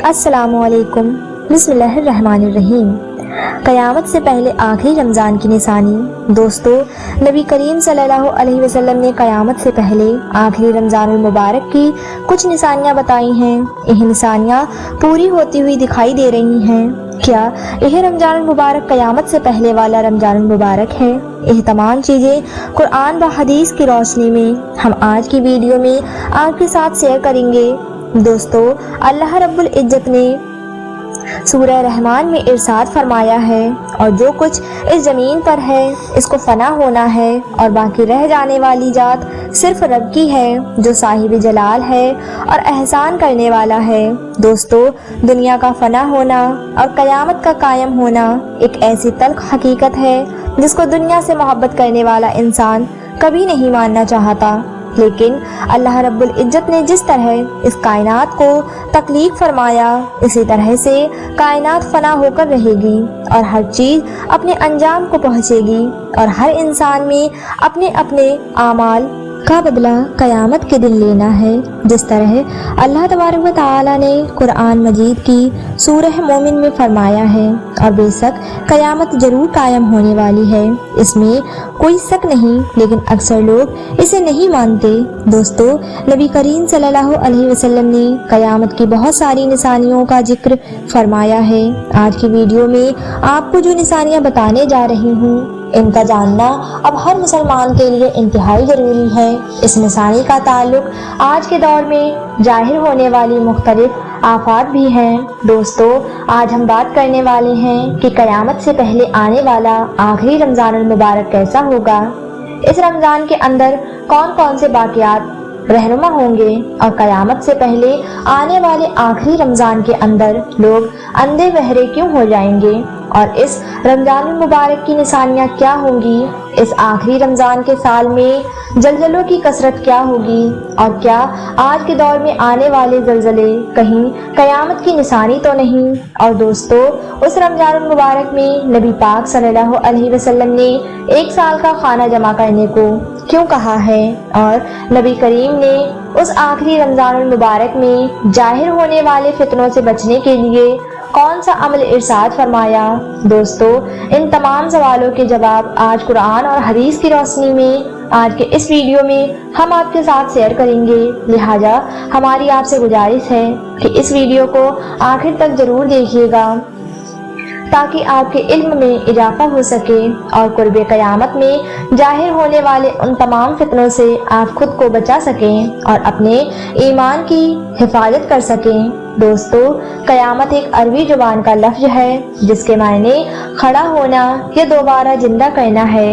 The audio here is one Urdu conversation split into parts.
السلام علیکم۔ بسم اللہ الرحمن الرحیم۔ قیامت سے پہلے آخری رمضان کی نشانی۔ دوستو، نبی کریم صلی اللہ علیہ وسلم نے قیامت سے پہلے آخری رمضان المبارک کی کچھ نشانیاں بتائی ہیں۔ یہ نشانیاں پوری ہوتی ہوئی دکھائی دے رہی ہیں۔ کیا یہ رمضان المبارک قیامت سے پہلے والا رمضان المبارک ہے؟ یہ تمام چیزیں قرآن و حدیث کی روشنی میں ہم آج کی ویڈیو میں آپ کے ساتھ شیئر کریں گے۔ دوستو، اللہ رب العزت نے سورہ رحمان میں ارشاد فرمایا ہے، اور جو کچھ اس زمین پر ہے اس کو فنا ہونا ہے، اور باقی رہ جانے والی ذات صرف رب کی ہے جو صاحب جلال ہے اور احسان کرنے والا ہے۔ دوستو، دنیا کا فنا ہونا اور قیامت کا قائم ہونا ایک ایسی تلخ حقیقت ہے جس کو دنیا سے محبت کرنے والا انسان کبھی نہیں ماننا چاہتا، لیکن اللہ رب العزت نے جس طرح اس کائنات کو تخلیق فرمایا، اسی طرح سے کائنات فنا ہو کر رہے گی اور ہر چیز اپنے انجام کو پہنچے گی، اور ہر انسان میں اپنے اپنے اعمال کا بدلہ قیامت کے دن لینا ہے۔ جس طرح اللہ تبارک و تعالی نے قرآن مجید کی سورہ مومن میں فرمایا ہے، اور بے شک قیامت ضرور قائم ہونے والی ہے، اس میں کوئی شک نہیں، لیکن اکثر لوگ اسے نہیں مانتے۔ دوستو، نبی کریم صلی اللہ علیہ وسلم نے قیامت کی بہت ساری نشانیوں کا ذکر فرمایا ہے۔ آج کی ویڈیو میں آپ کو جو نشانیاں بتانے جا رہی ہوں، ان کا جاننا اب ہر مسلمان کے لیے انتہائی ضروری ہے۔ اس نشانی کا تعلق آج کے دور میں ظاہر ہونے والی مختلف آفات بھی ہیں۔ دوستو، آج ہم بات کرنے والے ہیں کہ قیامت سے پہلے آنے والا آخری رمضان المبارک کیسا ہوگا، اس رمضان کے اندر کون کون سے واقعات رہنما ہوں گے، اور قیامت سے پہلے آنے والے آخری رمضان کے اندر لوگ اندھے بہرے کیوں ہو جائیں گے، اور اس رمضان المبارک کی نشانیاں کیا ہوں گی، اس آخری رمضان کے سال میں زلزلوں کی کثرت کیا ہوگی، اور کیا آج کے دور میں آنے والے زلزلے کہیں قیامت کی نشانی تو نہیں۔ اور دوستو، اس رمضان المبارک میں نبی پاک صلی اللہ علیہ وسلم نے ایک سال کا کھانا جمع کرنے کو کیوں کہا ہے، اور نبی کریم نے اس آخری رمضان المبارک میں ظاہر ہونے والے فتنوں سے بچنے کے لیے کون سا عمل ارشاد فرمایا۔ دوستو، ان تمام سوالوں کے جواب آج قرآن اور حدیث کی روشنی میں آج کے اس ویڈیو میں ہم آپ کے ساتھ شیئر کریں گے، لہٰذا ہماری آپ سے گزارش ہے کہ اس ویڈیو کو آخر تک ضرور دیکھیے گا تاکہ آپ کے علم میں اضافہ ہو سکے اور قرب قیامت میں ظاہر ہونے والے ان تمام فتنوں سے آپ خود کو بچا سکیں اور اپنے ایمان کی حفاظت کر سکیں۔ دوستو، قیامت ایک عربی زبان کا لفظ ہے جس کے معنی کھڑا ہونا یا دوبارہ زندہ کرنا ہے۔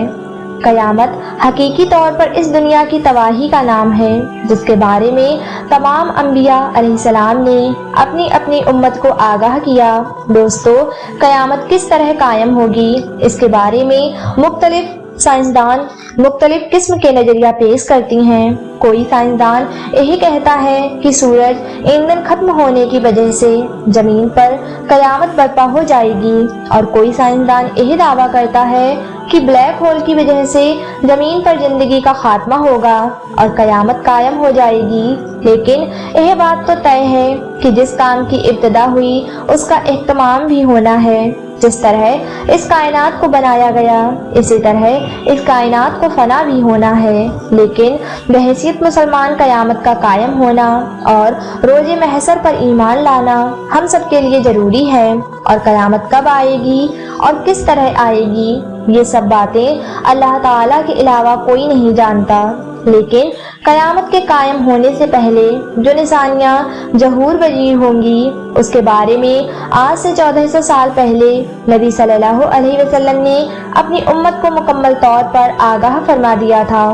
قیامت حقیقی طور پر اس دنیا کی تباہی کا نام ہے جس کے بارے میں تمام انبیاء علیہ السلام نے اپنی اپنی امت کو آگاہ کیا۔ دوستو، قیامت کس طرح قائم ہوگی، اس کے بارے میں مختلف سائنسدان مختلف قسم کے نظریہ پیش کرتی ہیں۔ کوئی سائنسدان یہی کہتا ہے کہ سورج ایندھن ختم ہونے کی وجہ سے زمین پر قیامت برپا ہو جائے گی، اور کوئی سائنسدان یہی دعویٰ کرتا ہے کہ بلیک ہول کی وجہ سے زمین پر زندگی کا خاتمہ ہوگا اور قیامت قائم ہو جائے گی۔ لیکن یہ بات تو طے ہے کہ جس کام کی ابتدا ہوئی اس کا اختتام بھی ہونا ہے۔ جس طرح اس کائنات کو بنایا گیا، اسی طرح اس کائنات کو فنا بھی ہونا ہے، لیکن بحیثیت مسلمان قیامت کا قائم ہونا اور روز محشر پر ایمان لانا ہم سب کے لیے ضروری ہے۔ اور قیامت کب آئے گی اور کس طرح آئے گی، یہ سب باتیں اللہ تعالیٰ کے علاوہ کوئی نہیں جانتا، لیکن قیامت کے قائم ہونے سے پہلے جو نشانیاں ظہور پذیر ہوں گی اس کے بارے میں آج سے 1400 سال پہلے نبی صلی اللہ علیہ وسلم نے اپنی امت کو مکمل طور پر آگاہ فرما دیا تھا۔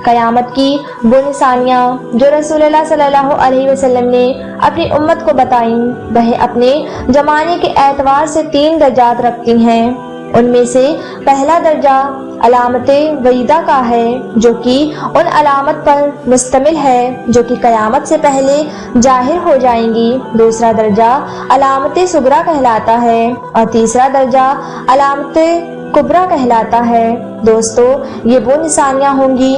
قیامت کی وہ نشانیاں جو رسول اللہ صلی اللہ علیہ وسلم نے اپنی امت کو بتائیں، وہ اپنے زمانے کے اعتبار سے 3 درجات رکھتی ہیں۔ ان میں سے پہلا درجہ علامت وعیدہ کا ہے، جو کہ ان علامت پر مشتمل ہے جو کہ قیامت سے پہلے ظاہر ہو جائیں گی۔ دوسرا درجہ علامت صغریٰ کہلاتا ہے، اور تیسرا درجہ علامت کبریٰ کہلاتا ہے۔ دوستو، یہ وہ نشانیاں ہوں گی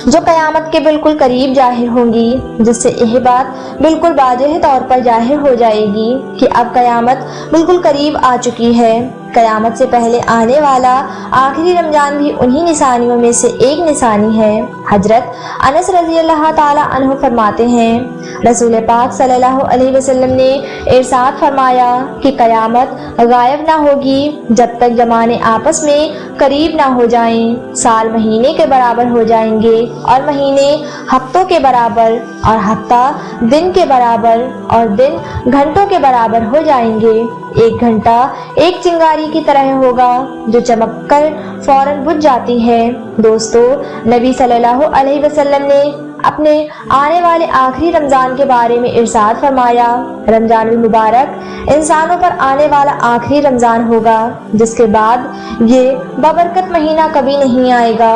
جو قیامت کے بالکل قریب ظاہر ہوں گی، جس سے یہ بات بالکل واضح طور پر ظاہر ہو جائے گی کہ اب قیامت بالکل قریب آ چکی ہے۔ قیامت سے پہلے آنے والا آخری رمضان بھی انہی نشانیوں میں سے ایک نشانی ہے۔ حضرت انس رضی اللہ تعالی عنہ فرماتے ہیں، رسول پاک صلی اللہ علیہ وسلم نے ارشاد فرمایا کہ قیامت غائب نہ ہوگی جب تک زمانے آپس میں قریب نہ ہو جائیں۔ سال مہینے کے برابر ہو جائیں گے اور مہینے ہفتوں کے برابر اور ہفتہ دن کے برابر اور دن گھنٹوں کے برابر ہو جائیں گے۔ ایک گھنٹہ ایک چنگاری کی طرح ہوگا جو چمک کر فوراً بجھ جاتی ہے۔ دوستو، نبی صلی اللہ علیہ وسلم نے اپنے آنے والے آخری رمضان کے بارے میں ارشاد فرمایا، رمضان المبارک انسانوں پر آنے والا آخری رمضان ہوگا، جس کے بعد یہ بابرکت مہینہ کبھی نہیں آئے گا،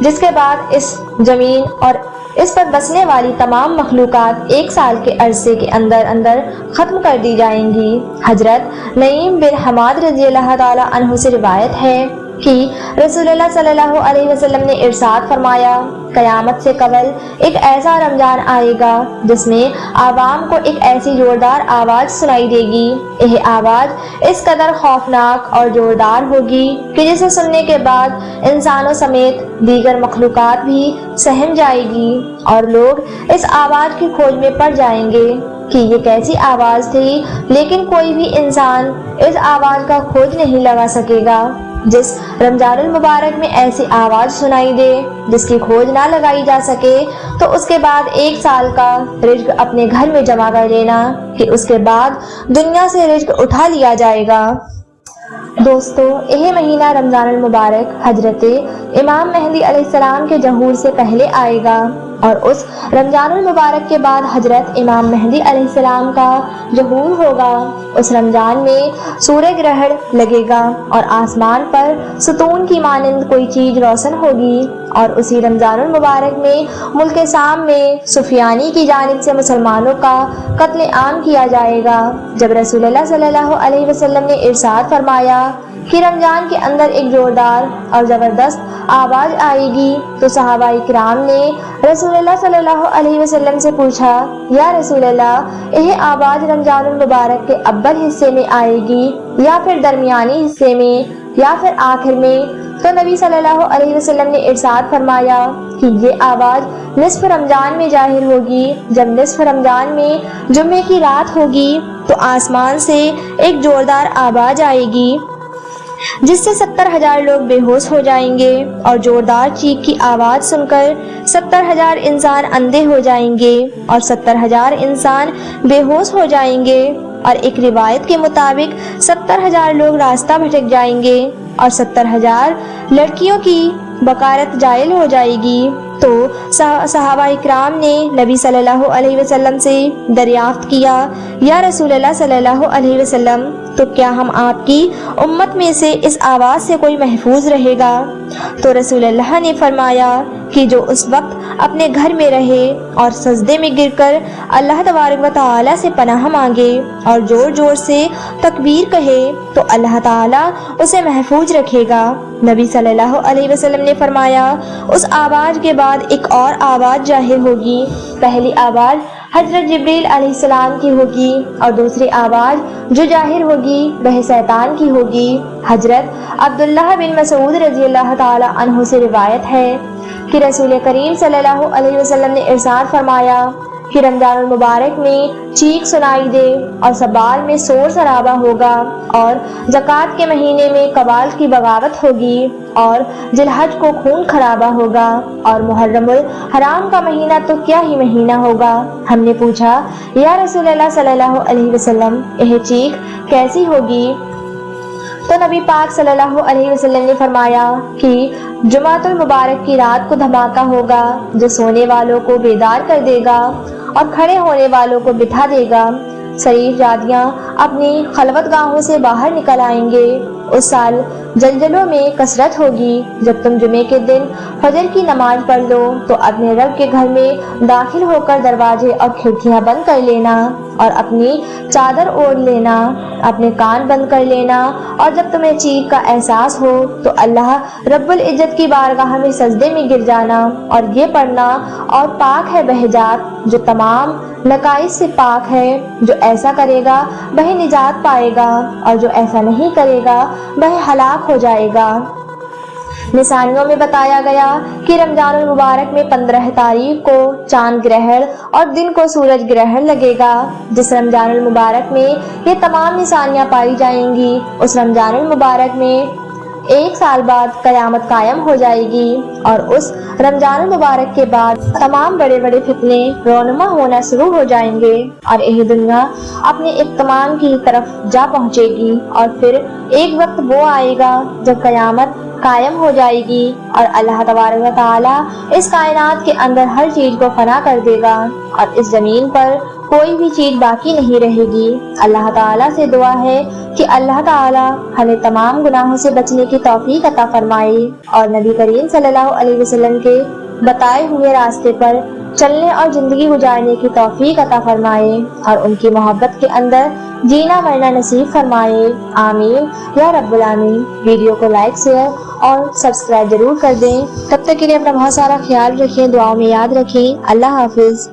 جس کے بعد اس زمین اور اس پر بسنے والی تمام مخلوقات ایک سال کے عرصے کے اندر ختم کر دی جائیں گی۔ حضرت نعیم بن حماد رضی اللہ تعالی عنہ سے روایت ہے کہ رسول اللہ صلی اللہ علیہ وسلم نے ارشاد فرمایا، قیامت سے قبل ایک ایسا رمضان آئے گا جس میں عوام کو ایک ایسی زوردار آواز سنائی دے گی۔ یہ آواز اس قدر خوفناک اور زوردار ہوگی کہ جسے سننے کے بعد انسانوں سمیت دیگر مخلوقات بھی سہم جائے گی اور لوگ اس آواز کی کھوج میں پڑ جائیں گے کہ یہ کیسی آواز تھی، لیکن کوئی بھی انسان اس آواز کا کھوج نہیں لگا سکے گا۔ جس رمضان المبارک میں ایسی آواز سنائی دے جس کی کھوج نہ لگائی جا سکے، تو اس کے بعد ایک سال کا رزق اپنے گھر میں جمع کر لینا کہ اس کے بعد دنیا سے رزق اٹھا لیا جائے گا۔ دوستو، یہ مہینہ رمضان المبارک حضرت امام مہدی علیہ السلام کے ظہور سے پہلے آئے گا اور اس رمضان المبارک کے بعد حضرت امام مہدی علیہ السلام کا ظہور ہوگا۔ اس رمضان میں سورج گرہن لگے گا اور آسمان پر ستون کی مانند کوئی چیز روشن ہوگی، اور اسی رمضان المبارک میں ملک شام میں سفیانی کی جانب سے مسلمانوں کا قتل عام کیا جائے گا۔ جب رسول اللہ صلی اللہ علیہ وسلم نے ارشاد فرمایا کہ رمضان کے اندر ایک زوردار اور زبردست آواز آئے گی، تو صحابہ کرام نے رسول اللہ صلی اللہ علیہ وسلم سے پوچھا، یا رسول اللہ، یہ آواز رمضان المبارک کے اول حصے میں آئے گی یا پھر درمیانی حصے میں یا پھر آخر میں؟ تو نبی صلی اللہ علیہ وسلم نے ارشاد فرمایا کہ یہ آواز نصف رمضان میں ظاہر ہوگی۔ جب نصف رمضان میں جمعے کی رات ہوگی تو آسمان سے ایک زوردار آواز آئے گی جس سے 70,000 لوگ بے ہوش ہو جائیں گے، اور زوردار چیخ کی آواز سن کر 70,000 انسان اندھے ہو جائیں گے اور 70,000 انسان بے ہوش ہو جائیں گے، اور ایک روایت کے مطابق 70,000 لوگ راستہ بھٹک جائیں گے اور 70,000 لڑکیوں کی بکارت زائل ہو جائے گی۔ تو صحابہ اکرام نے نبی صلی اللہ علیہ وسلم سے دریافت کیا، یا رسول اللہ صلی اللہ علیہ وسلم، تو کیا ہم آپ کی امت میں سے اس آواز سے کوئی محفوظ رہے گا؟ تو رسول اللہ نے فرمایا کہ جو اس وقت اپنے گھر میں رہے اور سجدے میں گر کر اللہ تبارک و تعالی سے پناہ مانگے اور زور زور سے تکبیر کہے تو اللہ تعالیٰ اسے محفوظ رکھے گا۔ نبی صلی اللہ علیہ وسلم نے فرمایا، اس آواز کے بعد ایک اور آواز ظاہر ہوگی۔ پہلی آواز حضرت جبریل علیہ السلام کی ہوگی اور دوسری آواز جو ظاہر ہوگی وہ شیطان کی ہوگی۔ حضرت عبداللہ بن مسعود رضی اللہ تعالی عنہ سے روایت ہے کہ رسول کریم صلی اللہ علیہ وسلم نے ارشاد فرمایا کہ رمضان المبارک میں چیخ سنائی دے اور سبال میں شور شرابہ ہوگا، اور زکوٰۃ کے مہینے میں قبال کی بغاوت ہوگی، اور ذی الحج کو خون خرابہ ہوگا، اور محرم الحرام کا مہینہ تو کیا ہی مہینہ ہوگا۔ ہم نے پوچھا، یا رسول اللہ صلی اللہ علیہ وسلم، یہ چیخ کیسی ہوگی؟ تو نبی پاک صلی اللہ علیہ وسلم نے فرمایا کہ جمعۃ المبارک کی رات کو دھماکہ ہوگا جو سونے والوں کو بیدار کر دے گا اور کھڑے ہونے والوں کو بٹھا دے گا۔ شریف جادیاں اپنی خلوت گاہوں سے باہر نکل آئیں گے۔ اس سال زلزلوں میں کثرت ہوگی۔ جب تم جمعے کے دن فجر کی نماز پڑھ لو تو اپنے رب کے گھر میں داخل ہو کر دروازے اور کھڑکیاں بند کر لینا اور اپنی چادر اوڑھ لینا، اپنے کان بند کر لینا، اور جب تمہیں چیخ کا احساس ہو تو اللہ رب العزت کی بارگاہ میں سجدے میں گر جانا اور یہ پڑھنا، اور پاک ہے بہجات جو تمام نقائص سے پاک ہے، جو ایسا کرے گا وہ نجات پائے گا اور جو ایسا نہیں کرے گا وہ ہلاک ہو جائے گا۔ نشانیوں میں بتایا گیا کہ رمضان المبارک میں 15 تاریخ کو چاند گرہن اور دن کو سورج گرہن لگے گا۔ جس رمضان المبارک میں یہ تمام نشانیاں پائی جائیں گی، اس رمضان المبارک میں 1 سال بعد قیامت قائم ہو جائے گی، اور اس رمضان المبارک کے بعد تمام بڑے بڑے فتنے رونما ہونا شروع ہو جائیں گے اور یہ دنیا اپنے اختتام کی طرف جا پہنچے گی، اور پھر ایک وقت وہ آئے گا جب قیامت قائم ہو جائے گی اور اللہ تبارک و تعالیٰ اس کائنات کے اندر ہر چیز کو فنا کر دے گا اور اس زمین پر کوئی بھی چیز باقی نہیں رہے گی۔ اللہ تعالیٰ سے دعا ہے کہ اللہ تعالیٰ ہمیں تمام گناہوں سے بچنے کی توفیق عطا فرمائے اور نبی کریم صلی اللہ علیہ وسلم کے بتائے ہوئے راستے پر چلنے اور زندگی گزارنے کی توفیق عطا فرمائے اور ان کی محبت کے اندر جینا مرنا نصیب فرمائے، آمین یا رب العالمین۔ ویڈیو کو لائک، شیئر اور سبسکرائب ضرور کر دیں۔ تب تک کے لیے اپنا بہت سارا خیال رکھیں، دعاؤں میں یاد رکھیں۔ اللہ حافظ۔